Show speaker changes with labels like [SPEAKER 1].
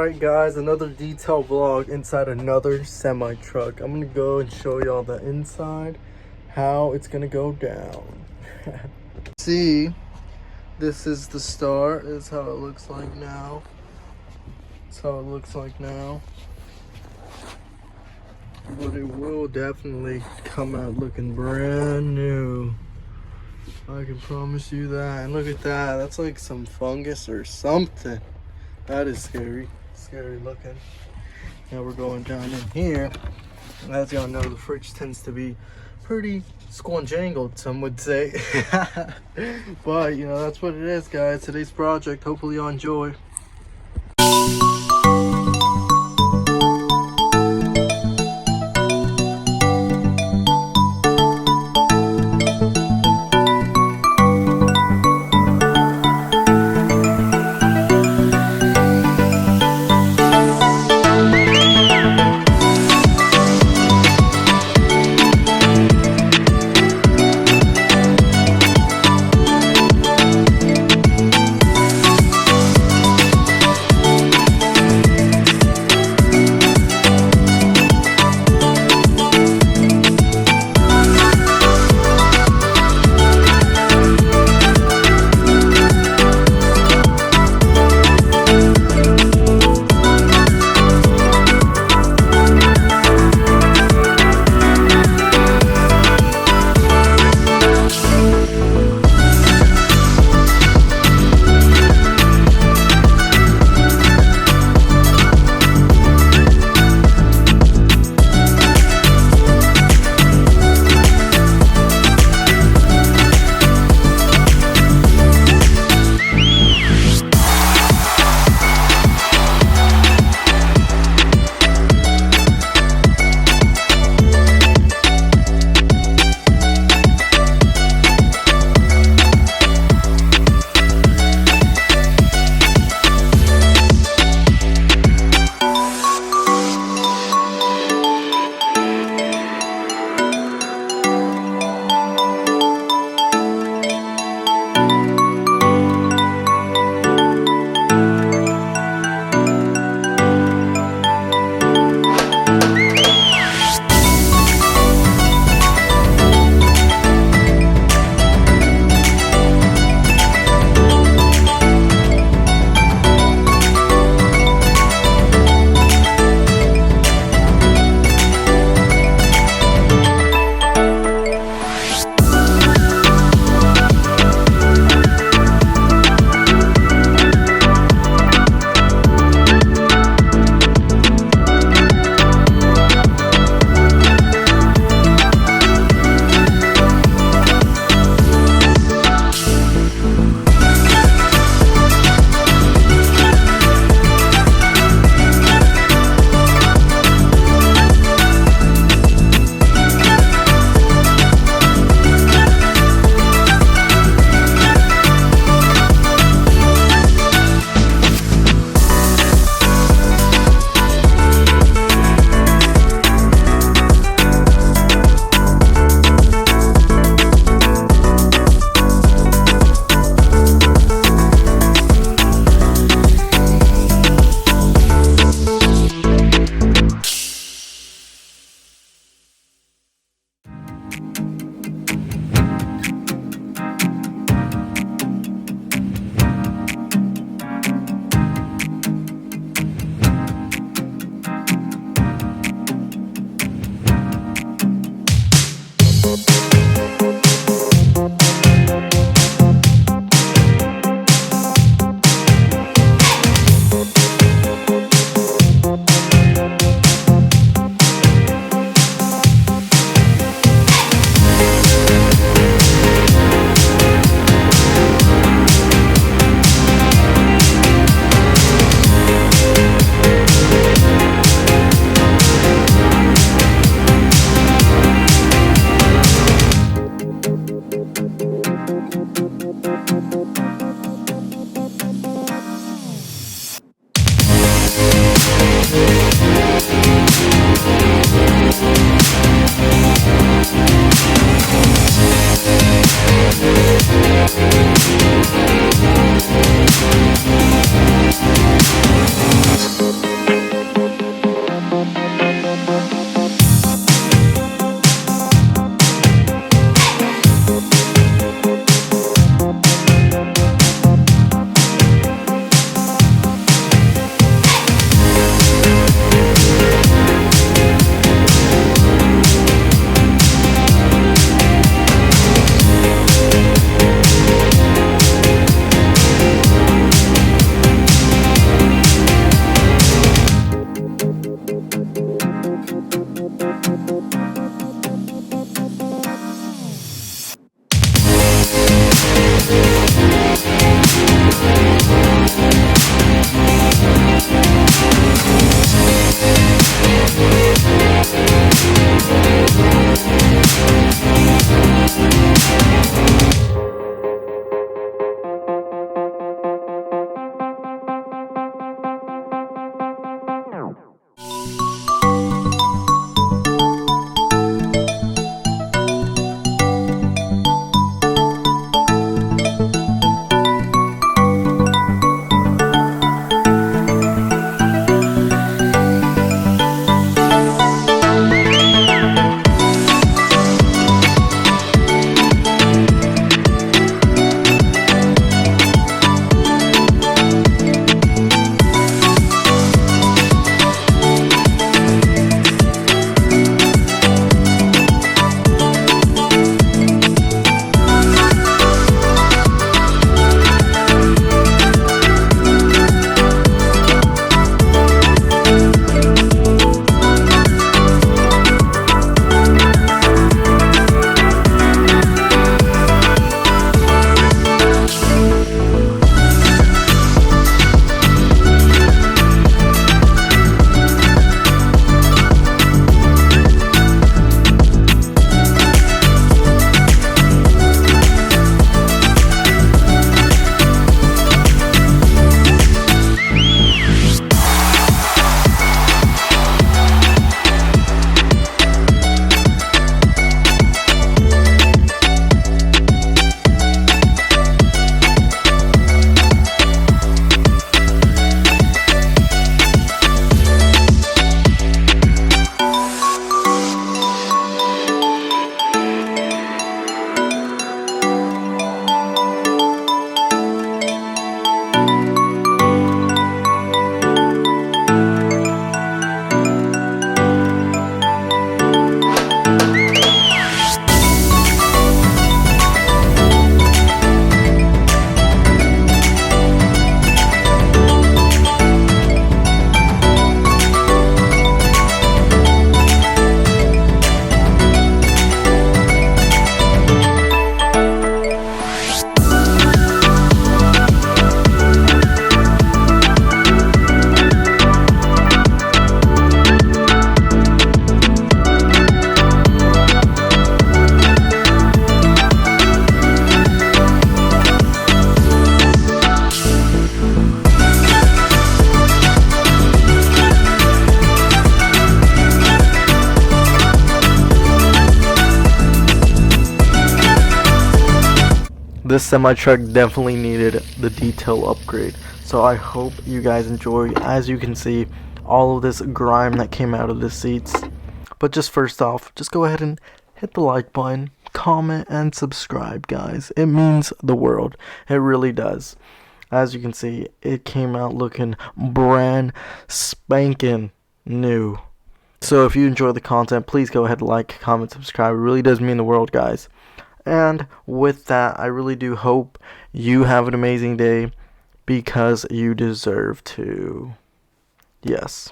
[SPEAKER 1] Alright guys, another detail vlog inside another semi truck. I'm gonna go and show y'all the inside, how it's gonna go down. See, this is the start. This is how it looks like now. That's how it looks like now. But it will definitely come out looking brand new. I can promise you that. And look at that. That's like some fungus or something. That is scary. Scary looking. Now we're going down in here. As y'all know, the fridge tends to be pretty squanjangled, some would say. But, you know, that's what it is, guys. Today's project. Hopefully y'all enjoy. This semi-truck definitely needed the detail upgrade, so I hope you guys enjoy. As you can see, all of this grime that came out of the seats. But just first off, just go ahead and hit the like button, comment, and subscribe, guys. It means the world. It really does. As you can see, it came out looking brand spanking new. So if you enjoy the content, please go ahead and like, comment, subscribe. It really does mean the world, guys. And with that, I really do hope you have an amazing day, because you deserve to. Yes.